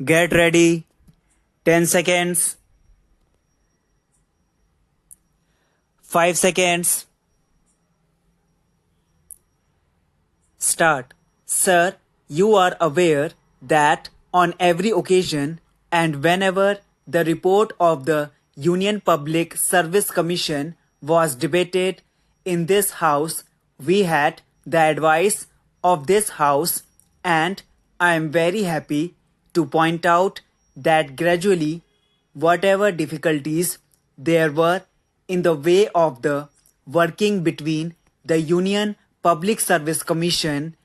Get ready. 10 seconds. 5 seconds. Start. Sir, you are aware that on every occasion and whenever the report of the Union Public Service Commission was debated in this House, we had the advice of this House, and I am very happy to point out that gradually, whatever difficulties there were in the way of the working between the Union Public Service Commission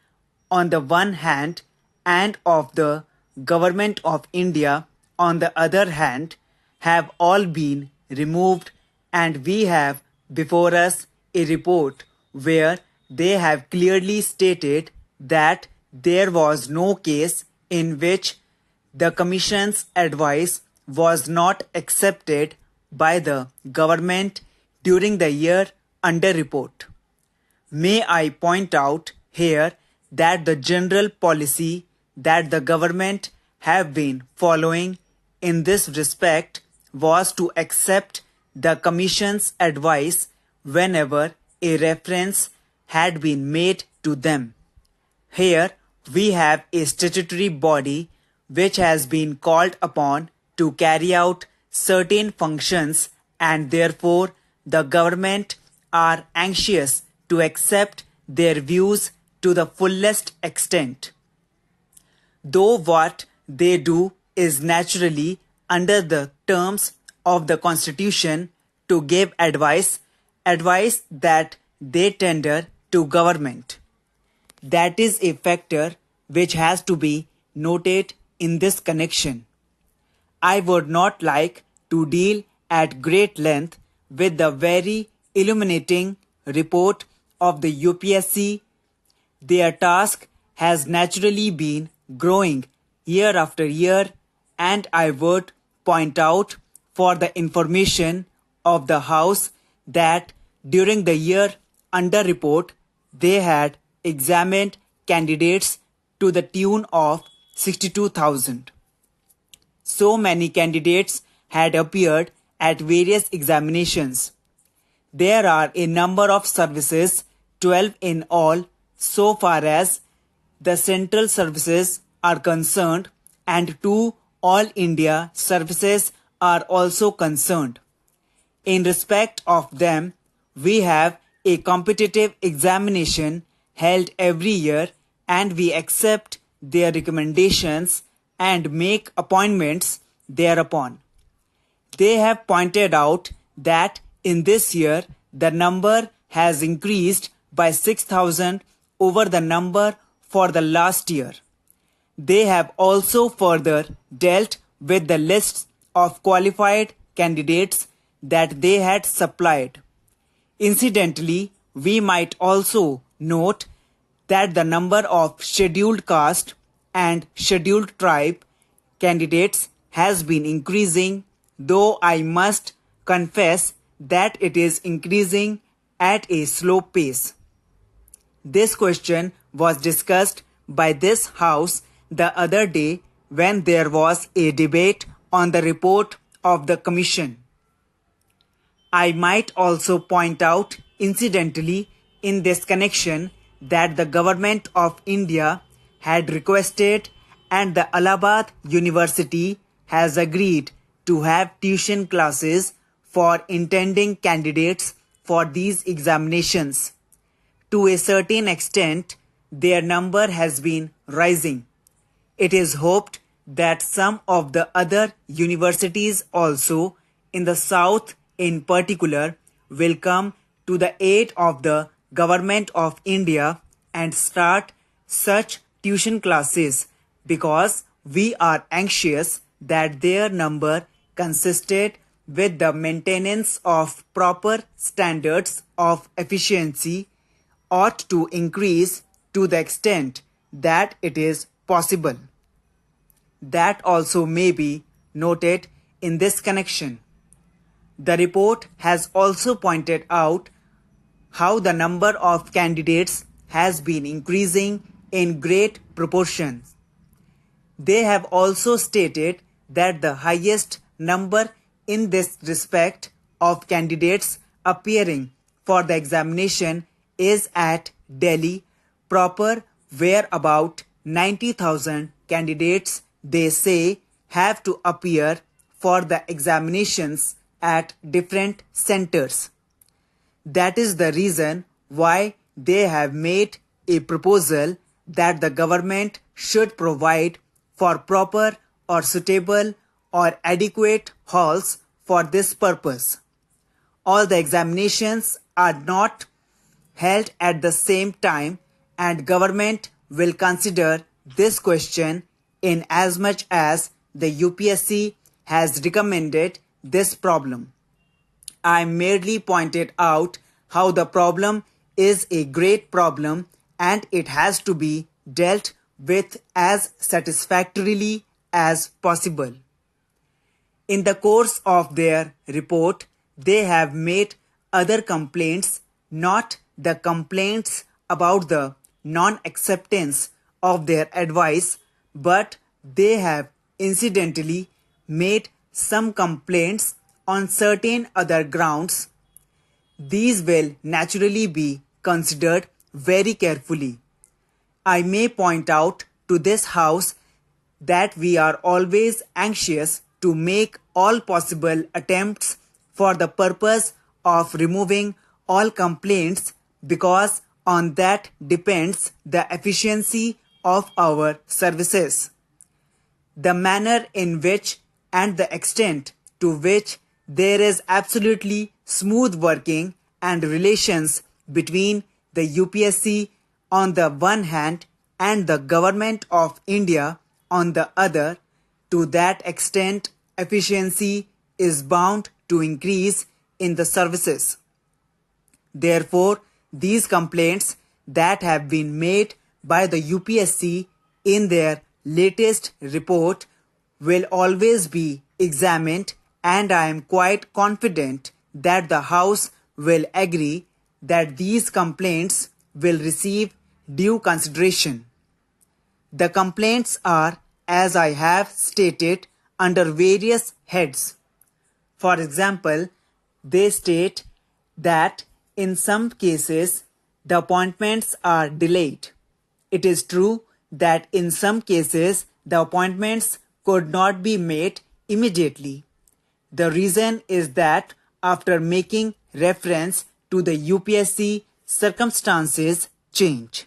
on the one hand and of the Government of India on the other hand have all been removed, and we have before us a report where they have clearly stated that there was no case in which the Commission's advice was not accepted by the government during the year under report. May I point out here that the general policy that the government have been following in this respect was to accept the Commission's advice whenever a reference had been made to them. Here we have a statutory body which has been called upon to carry out certain functions, and therefore the government are anxious to accept their views to the fullest extent. Though what they do is naturally under the terms of the Constitution to give advice that they tender to government. That is a factor which has to be noted in this connection. I would not like to deal at great length with the very illuminating report of the UPSC. Their task has naturally been growing year after year, and I would point out for the information of the House that during the year under report they had examined candidates to the tune of 62,000. So many candidates had appeared at various examinations. There are a number of services, 12 in all, so far as the central services are concerned, and 2 all India services are also concerned. In respect of them, we have a competitive examination held every year, and we accept their recommendations and make appointments thereupon. They have pointed out that in this year the number has increased by 6,000 over the number for the last year. They have also further dealt with the lists of qualified candidates that they had supplied. Incidentally, we might also note that the number of scheduled caste and scheduled tribe candidates has been increasing, though I must confess that it is increasing at a slow pace. This question was discussed by this House the other day when there was a debate on the report of the Commission. I might also point out incidentally in this connection that the Government of India had requested and the Allahabad University has agreed to have tuition classes for intending candidates for these examinations. To a certain extent, their number has been rising. It is hoped that some of the other universities also, in the South in particular, will come to the aid of the Government of India and start such tuition classes, because we are anxious that their number consisted with the maintenance of proper standards of efficiency ought to increase to the extent that it is possible. That also may be noted in this connection. The report has also pointed out how the number of candidates has been increasing in great proportions. They have also stated that the highest number in this respect of candidates appearing for the examination is at Delhi proper, where about 90,000 candidates, they say, have to appear for the examinations at different centers. That is the reason why they have made a proposal that the government should provide for proper or suitable or adequate halls for this purpose. All the examinations are not held at the same time, and government will consider this question in as much as the UPSC has recommended this problem. I merely pointed out how the problem is a great problem and it has to be dealt with as satisfactorily as possible. In the course of their report, they have made other complaints, not the complaints about the non-acceptance of their advice, but they have incidentally made some complaints on certain other grounds. These will naturally be considered very carefully. I may point out to this House that we are always anxious to make all possible attempts for the purpose of removing all complaints, because on that depends the efficiency of our services. The manner in which and the extent to which there is absolutely smooth working and relations between the UPSC on the one hand and the Government of India on the other, to that extent efficiency is bound to increase in the services. Therefore, these complaints that have been made by the UPSC in their latest report will always be examined, and I am quite confident that the House will agree that these complaints will receive due consideration. The complaints are, as I have stated, under various heads. For example, they state that in some cases the appointments are delayed. It is true that in some cases the appointments could not be made immediately. The reason is that after making reference to the UPSC, circumstances change.